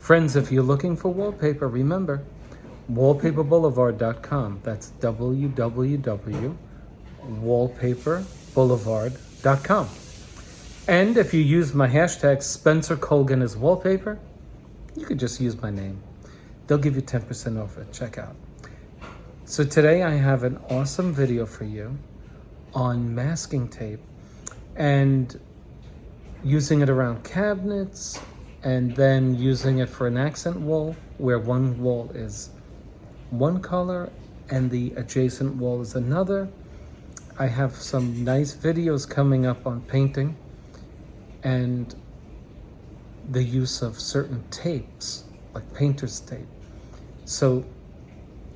Friends, if you're looking for wallpaper, remember, wallpaperboulevard.com. That's www.wallpaperboulevard.com. And if you use my hashtag Spencer Colgan as wallpaper, you could just use my name. They'll give you 10% off it. Check out. So today I have an awesome video for you on masking tape and using it around cabinets, and then using it for an accent wall where one wall is one color and the adjacent wall is another. I have some nice videos coming up on painting and the use of certain tapes, like painter's tape. So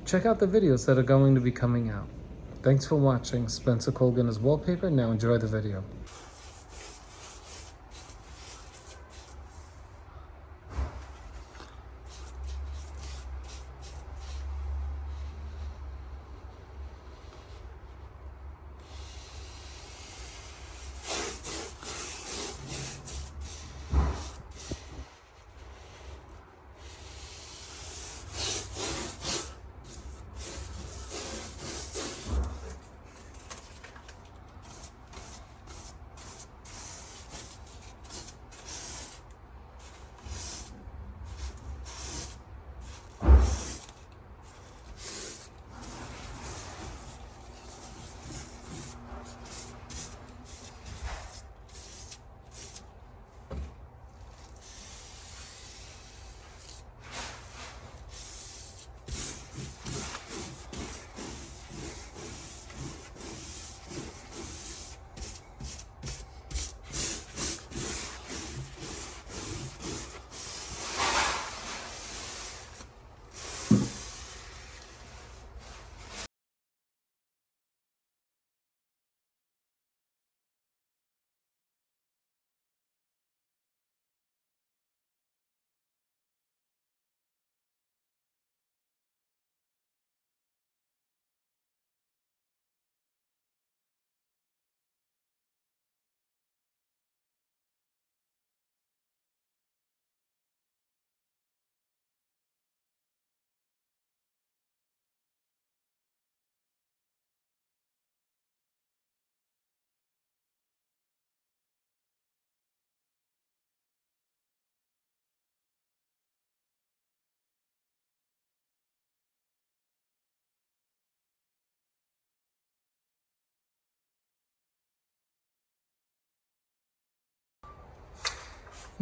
check out the videos that are going to be coming out. Thanks for watching. Spencer Colgan is wallpaper. Now enjoy the video.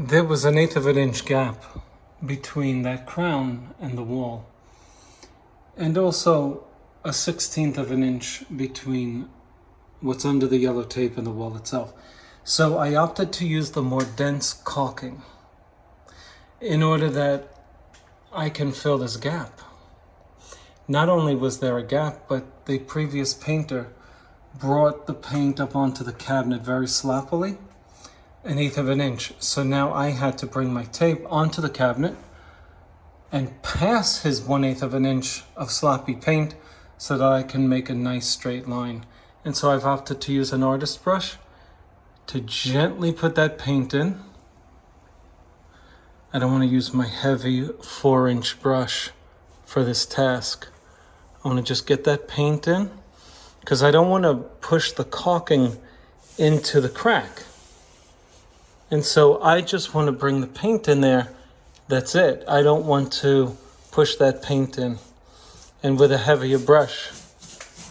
There was an 1/8 of an inch gap between that crown and the wall, and also a 1/16 of an inch between what's under the yellow tape and the wall itself. So I opted to use the more dense caulking in order that I can fill this gap. Not only was there a gap, but the previous painter brought the paint up onto the cabinet very sloppily, 1/8 of an inch. So now I had to bring my tape onto the cabinet and pass his 1/8 of an inch of sloppy paint so that I can make a nice straight line. And so I've opted to use an artist brush to gently put that paint in. I don't want to use my heavy 4-inch brush for this task. I want to just get that paint in because I don't want to push the caulking into the crack. And so I just want to bring the paint in there. That's it. I don't want to push that paint in. And with a heavier brush,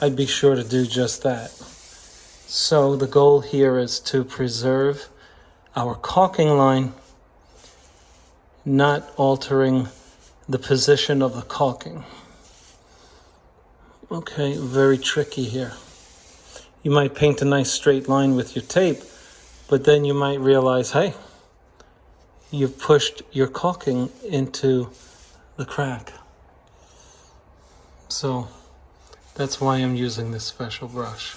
I'd be sure to do just that. So the goal here is to preserve our caulking line, not altering the position of the caulking. Okay, very tricky here. You might paint a nice straight line with your tape, but then you might realize, hey, you've pushed your caulking into the crack. So that's why I'm using this special brush.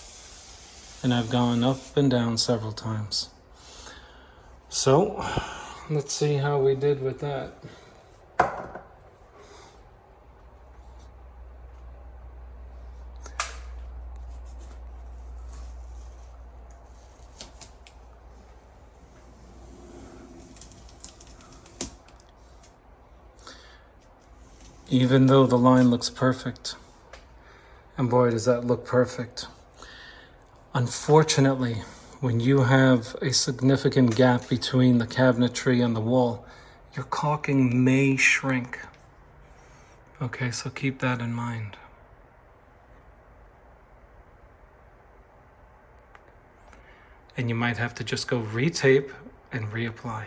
And I've gone up and down several times. So let's see how we did with that. Even though the line looks perfect, and boy does that look perfect. Unfortunately, when you have a significant gap between the cabinetry and the wall, your caulking may shrink. Okay, so keep that in mind. And you might have to just go retape and reapply.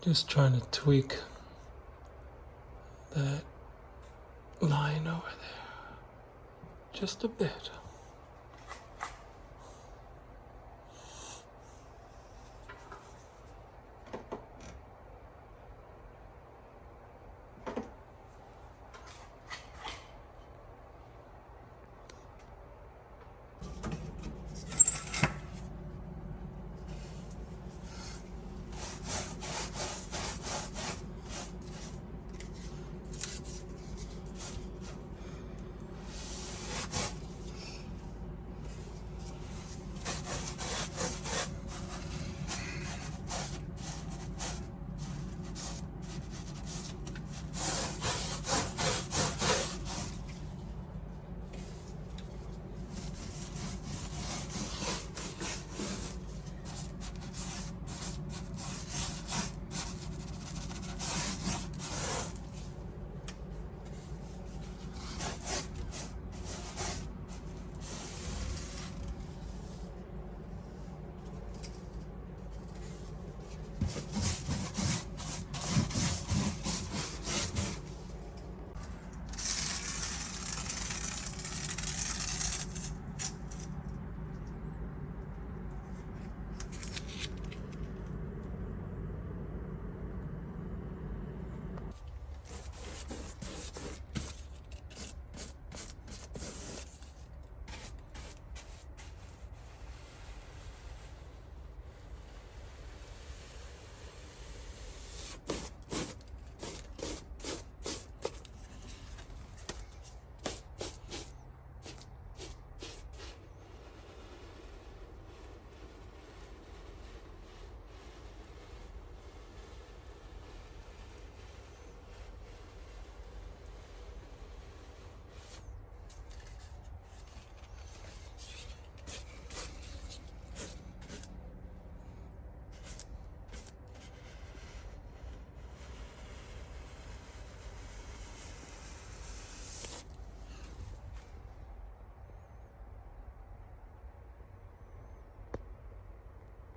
Just trying to tweak that line over there just a bit.